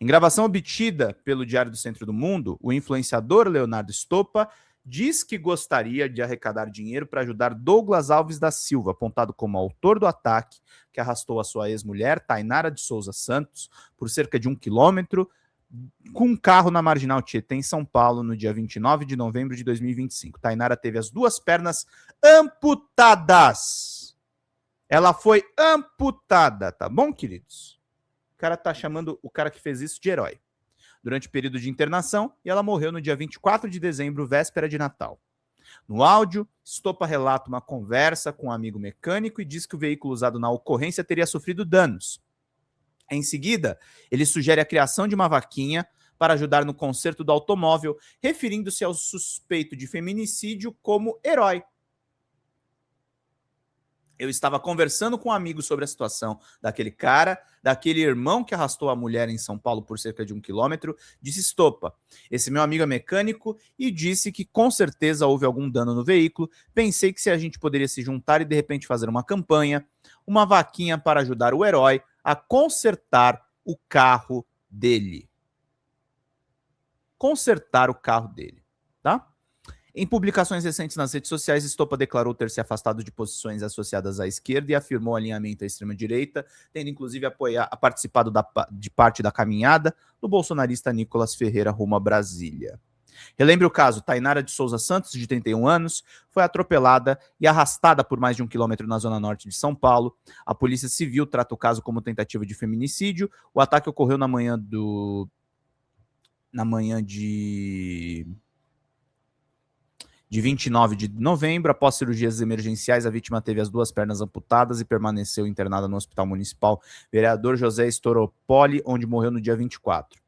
Em gravação obtida pelo Diário do Centro do Mundo, o influenciador Leonardo Estopa diz que gostaria de arrecadar dinheiro para ajudar Douglas Alves da Silva, apontado como autor do ataque que arrastou a sua ex-mulher, Tainara de Souza Santos, por cerca de 1 quilômetro, com um carro na Marginal Tietê, em São Paulo, no dia 29 de novembro de 2025. Tainara teve as 2 pernas amputadas. Ela foi amputada, tá bom, queridos? O cara tá chamando o cara que fez isso de herói. Durante o período de internação, e ela morreu no dia 24 de dezembro, véspera de Natal. No áudio, Estopa relata uma conversa com um amigo mecânico e diz que o veículo usado na ocorrência teria sofrido danos. Em seguida, ele sugere a criação de uma vaquinha para ajudar no conserto do automóvel, referindo-se ao suspeito de feminicídio como herói. Eu estava conversando com um amigo sobre a situação daquele cara, daquele irmão que arrastou a mulher em São Paulo por cerca de 1 quilômetro, disse Estopa. Esse meu amigo é mecânico e disse que com certeza houve algum dano no veículo. Pensei que se a gente poderia se juntar e de repente fazer uma campanha, uma vaquinha para ajudar o herói a consertar o carro dele. Consertar o carro dele, tá? Em publicações recentes nas redes sociais, Estopa declarou ter se afastado de posições associadas à esquerda e afirmou alinhamento à extrema-direita, tendo inclusive participado de parte da caminhada do bolsonarista Nicolas Ferreira rumo a Brasília. Relembre o caso, Tainara de Souza Santos, de 31 anos, foi atropelada e arrastada por mais de 1 quilômetro na zona norte de São Paulo. A Polícia Civil trata o caso como tentativa de feminicídio. O ataque ocorreu na manhã de 29 de novembro. Após cirurgias emergenciais, a vítima teve as 2 pernas amputadas e permaneceu internada no Hospital Municipal Vereador José Storopoli, onde morreu no dia 24.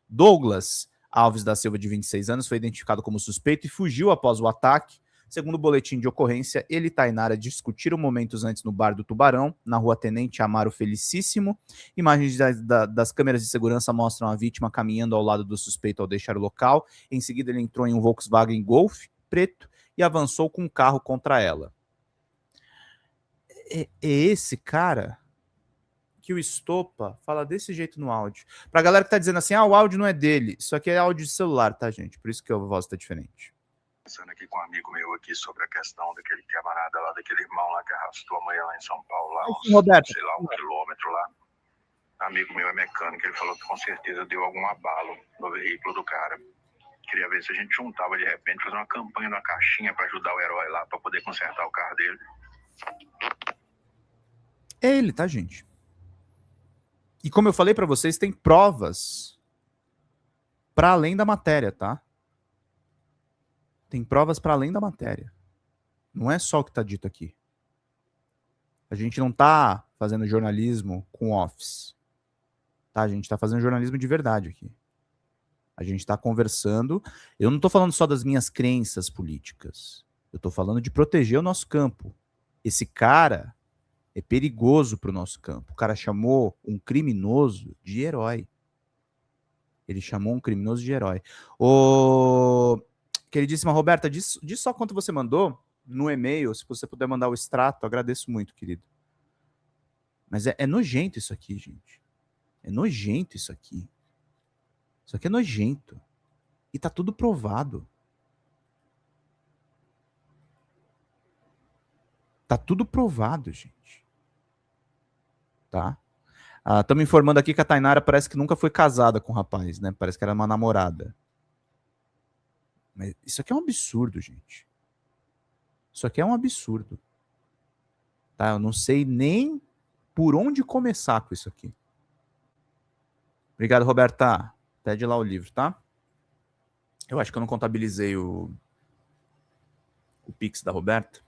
Douglas Alves da Silva, de 26 anos, foi identificado como suspeito e fugiu após o ataque. Segundo o boletim de ocorrência, ele e Tainara discutiram momentos antes no Bar do Tubarão, na rua Tenente Amaro Felicíssimo. Imagens das câmeras de segurança mostram a vítima caminhando ao lado do suspeito ao deixar o local. Em seguida, ele entrou em um Volkswagen Golf preto e avançou com um carro contra ela. É esse cara que o Estopa fala desse jeito no áudio. Pra galera que tá dizendo assim, o áudio não é dele. Isso aqui é áudio de celular, tá, gente? Por isso que a voz tá diferente.
Pensando aqui com um amigo meu aqui sobre a questão daquele camarada lá, daquele irmão lá que arrastou a mulher lá em São Paulo, lá uns,
Roberto.
sei lá, 1 quilômetro lá. Amigo meu é mecânico, ele falou que com certeza deu algum abalo no veículo do cara. Queria ver se a gente juntava de repente, fazer uma campanha numa caixinha pra ajudar o herói lá, pra poder consertar o carro dele.
É ele, tá, gente? E como eu falei pra vocês, tem provas pra além da matéria, tá? Tem provas para além da matéria. Não é só o que está dito aqui. A gente não está fazendo jornalismo com office. Tá? A gente está fazendo jornalismo de verdade aqui. A gente está conversando. Eu não estou falando só das minhas crenças políticas. Eu estou falando de proteger o nosso campo. Esse cara é perigoso para o nosso campo. O cara chamou um criminoso de herói. Ele chamou um criminoso de herói. Queridíssima Roberta, diz só quanto você mandou no e-mail. Se você puder mandar o extrato, agradeço muito, querido. Mas é nojento isso aqui, gente. É nojento isso aqui. Isso aqui é nojento. E tá tudo provado. Tá tudo provado, gente. Tá? Estamos informando aqui que a Tainara parece que nunca foi casada com o rapaz, né? Parece que era uma namorada. Mas isso aqui é um absurdo, gente. Isso aqui é um absurdo. Tá? Eu não sei nem por onde começar com isso aqui. Obrigado, Roberta. Pede lá o livro, tá? Eu acho que eu não contabilizei o Pix da Roberta.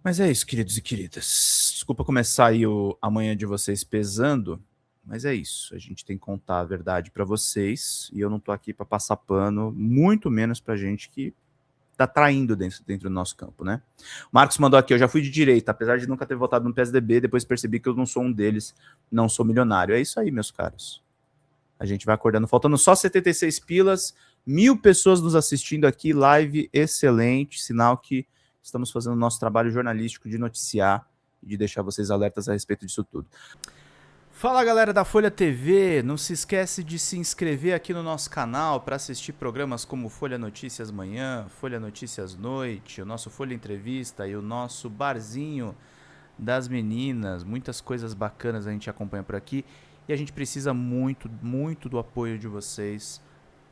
Mas é isso, queridos e queridas. Desculpa começar aí amanhã de vocês pesando. Mas é isso, a gente tem que contar a verdade para vocês, e eu não tô aqui para passar pano, muito menos pra gente que tá traindo dentro do nosso campo, né? O Marcos mandou aqui, eu já fui de direita, apesar de nunca ter votado no PSDB, depois percebi que eu não sou um deles, não sou milionário. É isso aí, meus caros. A gente vai acordando, faltando só 76 pilas, 1000 pessoas nos assistindo aqui, live excelente, sinal que estamos fazendo o nosso trabalho jornalístico de noticiar e de deixar vocês alertas a respeito disso tudo. Fala, galera da Folha TV, não se esquece de se inscrever aqui no nosso canal para assistir programas como Folha Notícias Manhã, Folha Notícias Noite, o nosso Folha Entrevista e o nosso Barzinho das Meninas. Muitas coisas bacanas a gente acompanha por aqui e a gente precisa muito, muito do apoio de vocês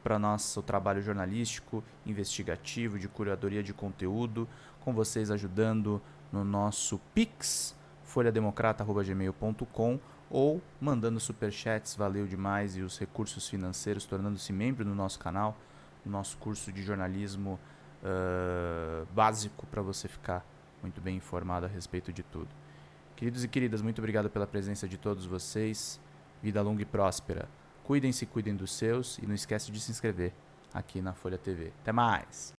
para nosso trabalho jornalístico, investigativo, de curadoria de conteúdo, com vocês ajudando no nosso Pix, folhademocrata@gmail.com, ou mandando superchats, valeu demais, e os recursos financeiros, tornando-se membro no nosso canal, no nosso curso de jornalismo básico, para você ficar muito bem informado a respeito de tudo. Queridos e queridas, muito obrigado pela presença de todos vocês, vida longa e próspera. Cuidem-se, cuidem dos seus, e não esquece de se inscrever aqui na Folha TV. Até mais!